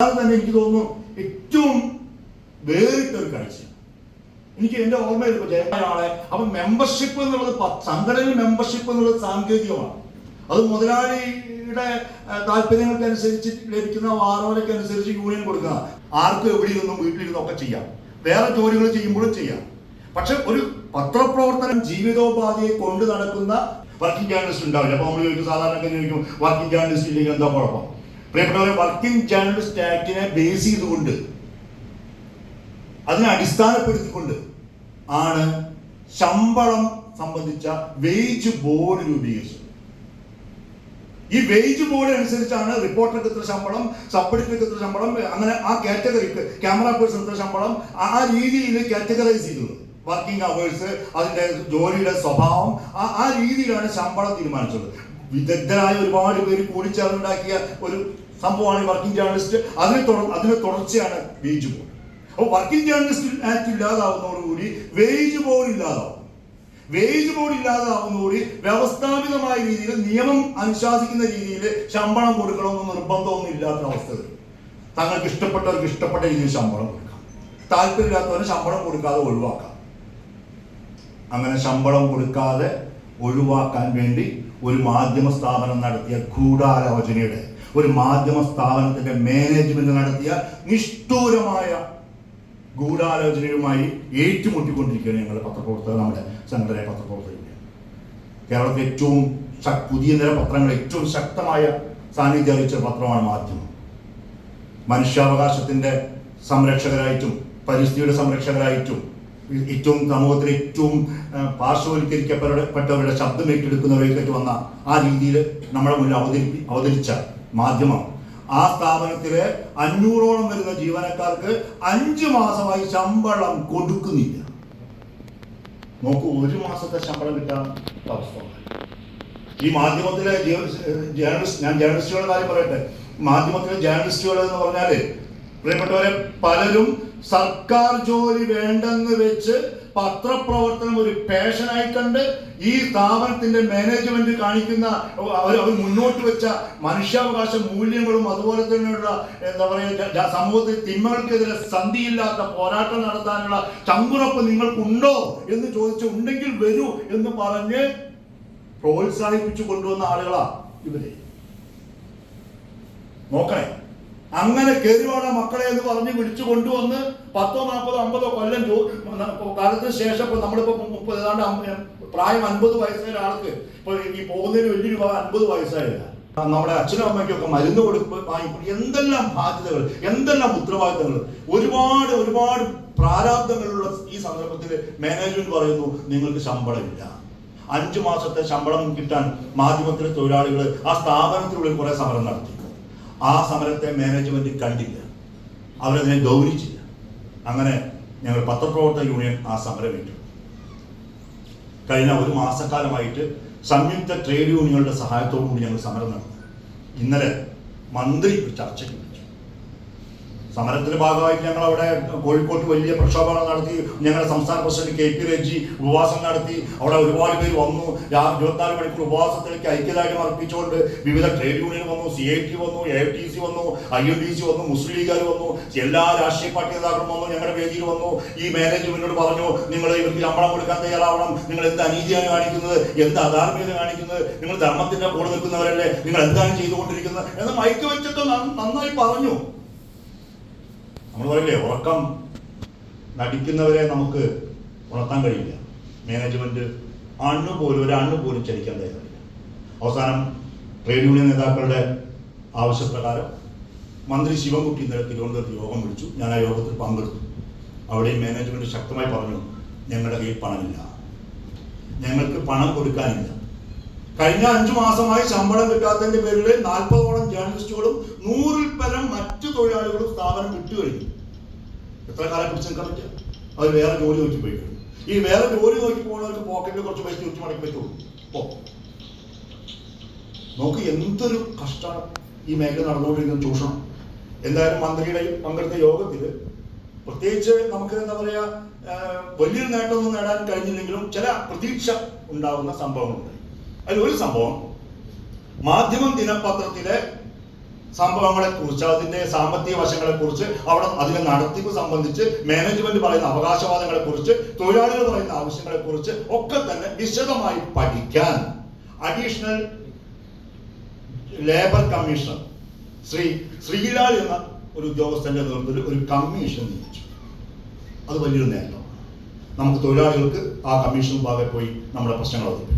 തന്നെ എനിക്ക് തോന്നുന്നു ഏറ്റവും വേറിട്ടൊരു കാഴ്ച എനിക്ക് എൻ്റെ ഓർമ്മയിൽ ജയമാളെ അപ്പൊ മെമ്പർഷിപ്പ് എന്നുള്ളത് സംഘടനയിൽ മെമ്പർഷിപ്പ് എന്നുള്ളത് സാങ്കേതികമാണ്. അത് മുതലാളിയുടെ താല്പര്യങ്ങൾക്കനുസരിച്ച് ലഭിക്കുന്ന വാറോലക്കനുസരിച്ച് യൂണിയൻ കൊടുക്കുക. ആർക്കും എവിടെയിരുന്നും വീട്ടിലിരുന്നും ഒക്കെ ചെയ്യാം, വേറെ ജോലികൾ ചെയ്യുമ്പോഴും ചെയ്യാം. പക്ഷെ ഒരു പത്രപ്രവർത്തനം ജീവിതോപാധിയെ കൊണ്ട് നടക്കുന്ന വർക്കിംഗ് ജേർണലിസ്റ്റ് ഉണ്ടാവില്ല. അപ്പൊ നമ്മൾ ചോദിക്കും, സാധാരണക്കാർ ചോദിക്കും, വർക്കിംഗ് ജേർണലിസ്റ്റ് ഇല്ലെങ്കിൽ എന്താ കുഴപ്പം? പ്രിയപ്പെട്ടവരെ, വർക്കിംഗ് ജേർണലിസ്റ്റ് ആക്ടിനെ ബേസ് ചെയ്തുകൊണ്ട് അതിനെ അടിസ്ഥാനപ്പെടുത്തിക്കൊണ്ട് ആണ് ശമ്പളം സംബന്ധിച്ച വേജ് ബോർഡ് രൂപീകരിച്ചത്. ഈ വേജ് ബോർഡ് അനുസരിച്ചാണ് റിപ്പോർട്ടർക്ക് എത്ര ശമ്പളം, സബ് എഡിറ്റർക്ക് എത്ര ശമ്പളം, അങ്ങനെ ആ കാറ്റഗറിക്ക് ക്യാമറ പേഴ്സൺ എത്ര ശമ്പളം, ആ രീതിയിൽ കാറ്റഗറൈസ് ചെയ്തത്. വർക്കിംഗ് അവേഴ്സ്, അതിന്റെ ജോലിയുടെ സ്വഭാവം, ആ രീതിയിലാണ് ശമ്പളം തീരുമാനിച്ചത്. വിദഗ്ധരായ ഒരുപാട് പേര് കൂടിച്ചേർന്നുണ്ടാക്കിയ ഒരു സംഭവമാണ് വർക്കിംഗ് ജേർണലിസ്റ്റ്. അതിന് തുടർച്ചയാണ് വേജ് ബോർഡ്. അപ്പോൾ വർക്കിംഗ് ജേർണലിസ്റ്റ് ആക്ട് ഇല്ലാതാവുന്നതോടുകൂടി വേജ് ബോർഡ് ഇല്ലാതാവും. വേജ് ബോർഡ് ഇല്ലാതാവുന്നതോടുകൂടി വ്യവസ്ഥാപിതമായ രീതിയിൽ നിയമം അനുശാസിക്കുന്ന രീതിയിൽ ശമ്പളം കൊടുക്കണമെന്ന് നിർബന്ധമൊന്നും ഇല്ലാത്ത അവസ്ഥ വരും. തങ്ങൾക്ക് ഇഷ്ടപ്പെട്ടവർക്ക് ഇഷ്ടപ്പെട്ട രീതിയിൽ ശമ്പളം കൊടുക്കാം, താല്പര്യമില്ലാത്തവന് ശമ്പളം കൊടുക്കാതെ ഒഴിവാക്കാം. അങ്ങനെ ശമ്പളം കൊടുക്കാതെ ഒഴിവാക്കാൻ വേണ്ടി ഒരു മാധ്യമ സ്ഥാപനം നടത്തിയ ഗൂഢാലോചനയുടെ, ഒരു മാധ്യമ സ്ഥാപനത്തിന്റെ മാനേജ്മെന്റ് നടത്തിയ നിഷ്ഠൂരമായ ഗൂഢാലോചനയുമായി ഏറ്റുമുട്ടിക്കൊണ്ടിരിക്കുകയാണ് ഞങ്ങൾ പത്രപ്രവർത്തകർ, നമ്മുടെ സംഘടന പത്രപ്രവർത്തകർ. കേരളത്തിലെ ഏറ്റവും പുതിയ നിര പത്രങ്ങൾ ഏറ്റവും ശക്തമായ സാന്നിധ്യം അറിയിച്ച പത്രമാണ് മാധ്യമം. മനുഷ്യാവകാശത്തിന്റെ സംരക്ഷകരായിട്ടും പരിസ്ഥിതിയുടെ സംരക്ഷകരായിട്ടും ഏറ്റവും സമൂഹത്തിൽ ഏറ്റവും പാർശ്വവൽക്കരിക്കപ്പെട്ടവരുടെ ശബ്ദം ഏറ്റെടുക്കുന്നവരേക്ക് വന്ന ആ രീതിയിൽ നമ്മുടെ മുന്നിൽ അവതരിച്ച മാധ്യമം. ആ സ്ഥാപനത്തിലെ 500ഓളം വരുന്ന ജീവനക്കാർക്ക് 5 മാസമായി ശമ്പളം കൊടുക്കുന്നില്ല. നോക്കൂ, 1 മാസത്തെ ശമ്പളം കിട്ടാൻ അവസ്ഥ. ഈ മാധ്യമത്തിലെ ഞാൻ ജേർണലിസ്റ്റുകളുടെ കാര്യം പറയട്ടെ. മാധ്യമത്തിലെ ജേർണലിസ്റ്റുകൾ എന്ന് പറഞ്ഞാല് പ്രിയപ്പെട്ടവരെ, പലരും സർക്കാർ ജോലി വേണ്ടെന്ന് വെച്ച് പത്രപ്രവർത്തനം ഒരു പാഷനായി കണ്ട് ഈ സ്ഥാപനത്തിന്റെ മാനേജ്മെന്റ് കാണിക്കുന്ന അവർ മുന്നോട്ട് വെച്ച മനുഷ്യാവകാശ മൂല്യങ്ങളും അതുപോലെ തന്നെയുള്ള എന്താ പറയുക സമൂഹത്തിൽ തിന്മകൾക്കെതിരെ സന്ധിയില്ലാത്ത പോരാട്ടം നടത്താനുള്ള ചങ്കുറപ്പ് നിങ്ങൾക്കുണ്ടോ എന്ന് ചോദിച്ച് ഉണ്ടെങ്കിൽ വരൂ എന്ന് പറഞ്ഞ് പ്രോത്സാഹിപ്പിച്ചു കൊണ്ടുവന്ന ആളുകളാ ഇവരെ. നോക്കണേ, അങ്ങനെ കേറിവാടാ മക്കളെ എന്ന് പറഞ്ഞ് വിളിച്ചു കൊണ്ടുവന്ന് 10, 40, 50 കൊല്ലം കാലത്തിന് ശേഷം ഇപ്പൊ നമ്മളിപ്പോ 30 പ്രായം 50 വയസ്സായ ആൾക്ക് ഇപ്പൊ ഈ പോകുന്നതിന് വലിയ രൂപ 50 വയസ്സായില്ല. നമ്മുടെ അച്ഛനും അമ്മയ്ക്കൊക്കെ മരുന്ന് വാങ്ങിക്കൊണ്ട് എന്തെല്ലാം ബാധ്യതകൾ, എന്തെല്ലാം ഉത്തരവാദിത്തങ്ങൾ, ഒരുപാട് പ്രാരാബ്ദങ്ങളുള്ള ഈ സന്ദർഭത്തിൽ മാനേജ്മെന്റ് പറയുന്നു നിങ്ങൾക്ക് ശമ്പളമില്ല. 5 മാസത്തെ ശമ്പളം കിട്ടാൻ മാധ്യമത്തിലെ തൊഴിലാളികൾ ആ സ്ഥാപനത്തിനുള്ളിൽ കുറെ സമരം നടത്തി. ആ സമരത്തെ മാനേജ്മെന്റ് കണ്ടില്ല, അവരതിനെ ഗൗനിച്ചില്ല. അങ്ങനെ ഞങ്ങൾ പത്രപ്രവർത്തക യൂണിയൻ ആ സമരം ഏറ്റു. കഴിഞ്ഞ 1 മാസക്കാലമായിട്ട് സംയുക്ത ട്രേഡ് യൂണിയനുകളുടെ സഹായത്തോടു കൂടി ഞങ്ങൾ സമരം നടത്തി. ഇന്നലെ മന്ത്രി ചർച്ചയ്ക്ക് വിളിച്ചു. സമരത്തിന്റെ ഭാഗമായിട്ട് ഞങ്ങൾ അവിടെ കോഴിക്കോട്ട് വലിയ പ്രക്ഷോഭങ്ങൾ നടത്തി. ഞങ്ങളുടെ സംസ്ഥാന പ്രസിഡന്റ് KP രജി ഉപവാസം നടത്തി. അവിടെ ഒരുപാട് പേര് വന്നു. 24 മണിക്കൂർ ഉപവാസത്തിലേക്ക് ഐക്യദാർഢ്യം അർപ്പിച്ചുകൊണ്ട് വിവിധ ട്രേഡ് യൂണിയൻ വന്നു, CIT വന്നു, AITC വന്നു, INDC വന്നു, മുസ്ലിം ലീഗുകാർ വന്നു, എല്ലാ രാഷ്ട്രീയ പാർട്ടി നേതാക്കളും വന്നു, ഞങ്ങളുടെ വേദിയിൽ വന്നു. ഈ മാനേജ്മെന്റിനോട് പറഞ്ഞു, നിങ്ങൾ ഇവർക്ക് ശമ്പളം കൊടുക്കാൻ തയ്യാറാവണം, നിങ്ങൾ എന്ത് അനീതിയാണ് കാണിക്കുന്നത്, എന്ത് അധാർമ്മികത കാണിക്കുന്നത്, നിങ്ങൾ ധർമ്മത്തിന്റെ കൂടെ നിൽക്കുന്നവരല്ലേ, നിങ്ങൾ എന്താണ് ചെയ്തുകൊണ്ടിരിക്കുന്നത് എന്ന് മൈക്ക് വെച്ചിട്ട് നന്നായി പറഞ്ഞു. നമ്മൾ പറയില്ലേ, ഉറക്കം നടിക്കുന്നവരെ നമുക്ക് ഉണർത്താൻ കഴിയില്ല. മാനേജ്മെന്റ് ഒരു അണ്ണു പോലും ചലിക്കാൻ തയ്യാറില്ല. അവസാനം ട്രേഡ് യൂണിയൻ നേതാക്കളുടെ ആവശ്യപ്രകാരം മന്ത്രി ശിവൻകുട്ടി ഇന്നലെ തിരുവനന്തപുരത്ത് യോഗം വിളിച്ചു. ഞാൻ ആ യോഗത്തിൽ പങ്കെടുത്തു. അവിടെയും മാനേജ്മെന്റ് ശക്തമായി പറഞ്ഞു, ഞങ്ങളുടെ കയ്യിൽ പണമില്ല, ഞങ്ങൾക്ക് പണം കൊടുക്കാനില്ല. കഴിഞ്ഞ 5 മാസമായി ശമ്പളം കിട്ടാത്തതിന്റെ പേരിൽ 40ഓളം ജേർണലിസ്റ്റുകളും 100-ൽ പരം മറ്റു തൊഴിലാളികളും സ്ഥാപനം വിട്ടുകഴിഞ്ഞു. എത്ര കാലം പിടിച്ചു നിൽക്കാൻ പറ്റുക? അവർ വേറെ ജോലി നോക്കി പോയി കഴിഞ്ഞു. ഈ വേറെ ജോലി നോക്കി പോകുന്നവർക്ക് പോക്കറ്റിൽ കുറച്ച് പൈസ ചുറ്റി മടക്കി പറ്റുള്ളൂ. നോക്ക്, എന്തൊരു കഷ്ടമാണ് ഈ മേഖല നടന്നുകൊണ്ടിരിക്കുന്ന ചൂഷണം. എന്തായാലും മന്ത്രിയുടെ പങ്കെടുത്ത യോഗത്തിൽ പ്രത്യേകിച്ച് നമുക്ക് എന്താ പറയാ, വലിയൊരു നേട്ടമൊന്നും നേടാൻ കഴിഞ്ഞില്ലെങ്കിലും ചില പ്രതീക്ഷ ഉണ്ടാകുന്ന സംഭവങ്ങളുണ്ട്. അതിലൊരു സംഭവം, മാധ്യമം ദിനപത്രത്തിലെ സംഭവങ്ങളെ കുറിച്ച്, അതിന്റെ സാമ്പത്തിക വശങ്ങളെ കുറിച്ച്, അവിടെ അതിന്റെ നടത്തിപ്പ് സംബന്ധിച്ച് മാനേജ്മെന്റ് പറയുന്ന അവകാശവാദങ്ങളെ കുറിച്ച്, തൊഴിലാളികൾ പറയുന്ന ആവശ്യങ്ങളെ കുറിച്ച് ഒക്കെ തന്നെ വിശദമായി പഠിക്കാൻ അഡീഷണൽ ലേബർ കമ്മീഷണർ ശ്രീലാൽ എന്ന ഒരു ഉദ്യോഗസ്ഥന്റെ നേതൃത്വത്തിൽ ഒരു കമ്മീഷൻ നിയമിച്ചു. അത് വലിയൊരു നേട്ടം. നമുക്ക് തൊഴിലാളികൾക്ക് ആ കമ്മീഷൻ മുമ്പാകെ പോയി നമ്മുടെ പ്രശ്നങ്ങൾ അവതരിപ്പിക്കാം.